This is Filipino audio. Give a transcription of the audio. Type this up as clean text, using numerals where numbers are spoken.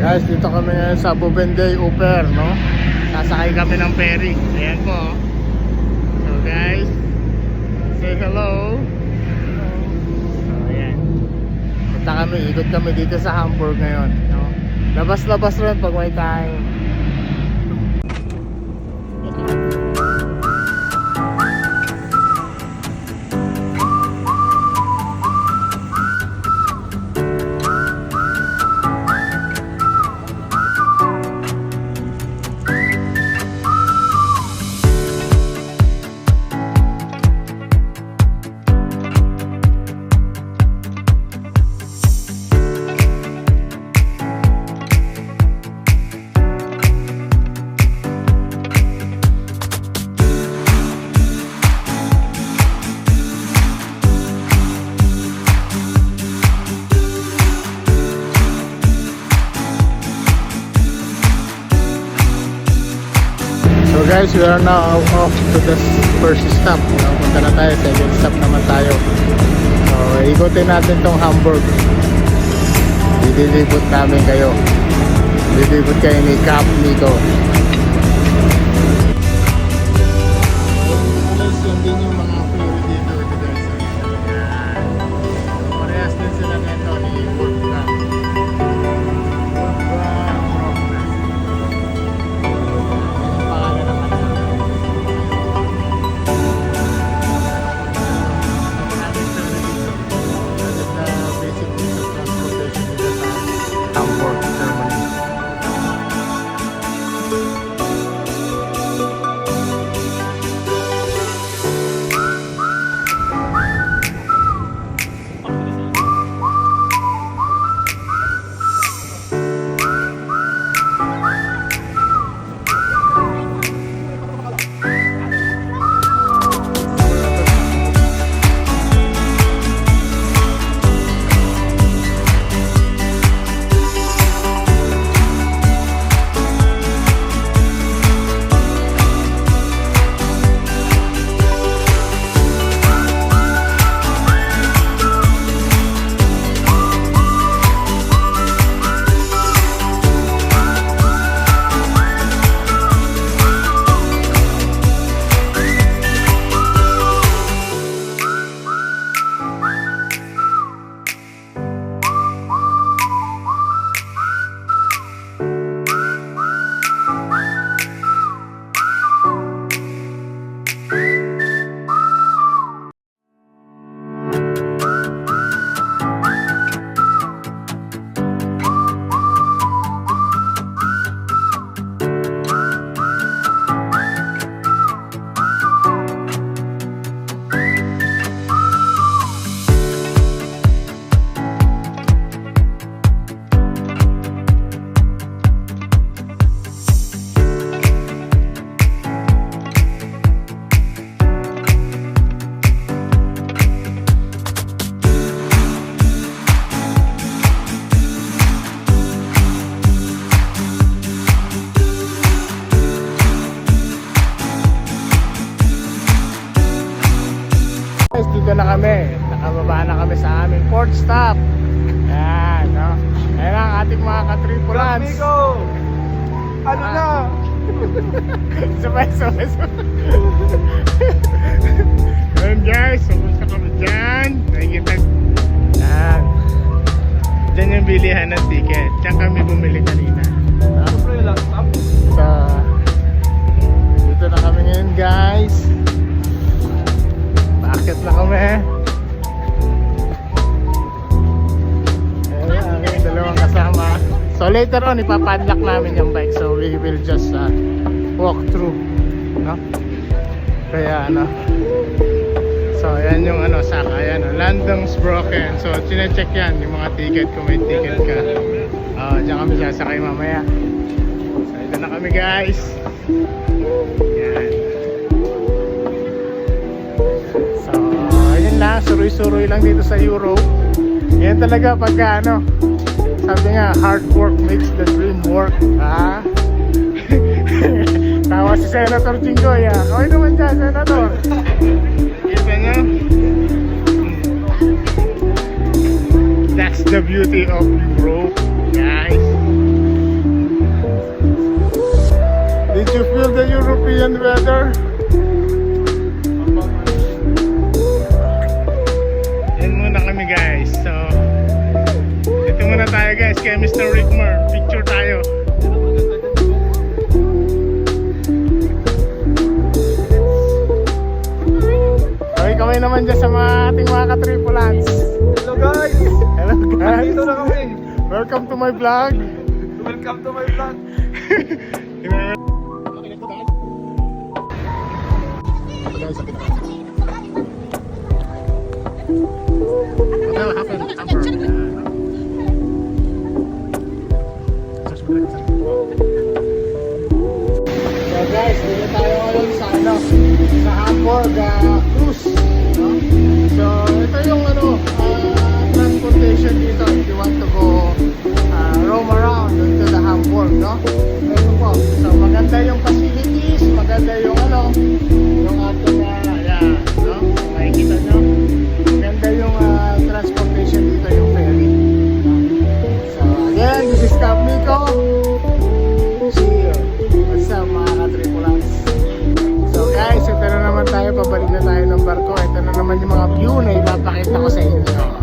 Guys, dito kami ngayon sa Bubenday Upper, no? Sasakay kami ng ferry. Ayan po. So guys, say hello. So ayan. Punta kami, ikot kami dito sa Hamburg ngayon, no? Labas-labas rin pag may time. So guys, we are now off to the first stop. Punta na tayo, second stop naman tayo. So ikutin natin tong Hamburg. Dililibot namin kayo. Dililibot kayo ni Cap Nico. Guys, yan din yung mga ferry dito guys. Parehas din sila nito ni Wolfgang. Dito na kami, nakababa na kami sa aming port stop. Ayan, no? Ayan ang ating mga ka-tripulants. Ano na? Sabay. Ayan guys, sumunta kami dyan. Nakikita. Ayan. Dyan yung bilihan ng ticket. Diyan kami bumili kanina. So, dito na kami ngayon guys. Paakit na kami. Ayan, aming dalawang kasama. So later on, ipapadlock namin yung bike. So we will just walk through, no? Kaya ano. So ayan yung saka. Ayan, Landungsbroken. So chinecheck yan, yung mga ticket kung may ticket ka. Diyan kami sasakay mamaya. So ito na kami guys. Ayan. So ayun lang, suroy-suroy lang dito sa Europe. Yan talaga pagka sabi nga, hard work makes the dream work. Tawa si Senator Jinggoy. Okay naman dyan, Senator. Kita nyo? That's the beauty of Europe, guys. Rickmar, picture tayo. Okay, kami naman dyan sa mga ating mga ka-tripulants. Hello guys! Hello guys! Dito na kami! Welcome to my vlog! Welcome to my vlog! What happened? So guys, dito tayo ngayon sa sa Hamburg cruise. No? So ito yung transportation dito if you want to go roam around into the Hamburg, no? Ito po. So maganda yung facilities, maganda yung yung ating yeah, no? Makikita nyo. Maganda yung transportation dito, yung ferry. No? So again, this is Cap Nico. See you. What's up mga ka-tripulants? So guys, ito na naman tayo, pabalik na tayo ng barko. Ito na naman yung mga view na ipapakita ko sa inyo.